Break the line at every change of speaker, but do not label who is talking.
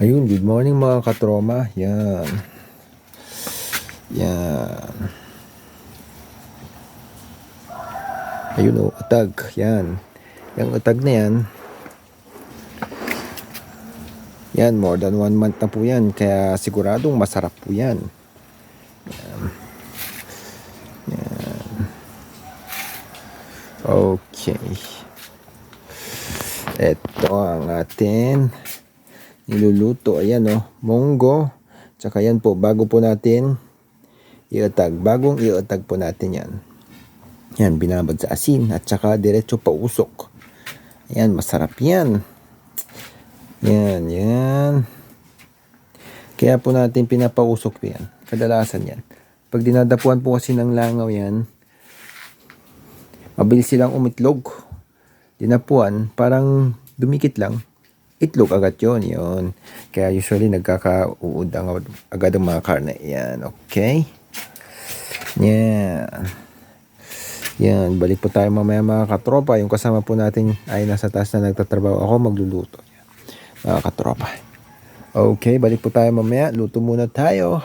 Ayun, good morning mga katroma. Yan. Yan. Ayun o, utag. Yan. Yung utag na yan. Yan, more than 1 month na po yan. Kaya siguradong masarap po yan. Yan. Yan. Okay. Ito ang atin niluluto. Ayan o, munggo. Tsaka yan po, bago po natin iutag. Bagong iutag po natin yan. Yan, binabad sa asin at saka diretso pa usok. Ayan, masarap yan. Yan, yan. Kaya po natin pinapausok yan. Kadalasan yan. Pag dinadapuan po kasi ng langaw yan, mabilis silang umitlog. Dinapuan, parang dumikit lang. Itlog agad yun. Kaya usually nagkakauud agad ang mga karne. Yan, okay. Yan. Yan, balik po tayo mamaya mga katropa. Yung kasama po natin ay nasa taas na nagtatrabaho. Ako magluluto. Yan, mga katropa. Okay, balik po tayo mamaya. Luto muna tayo.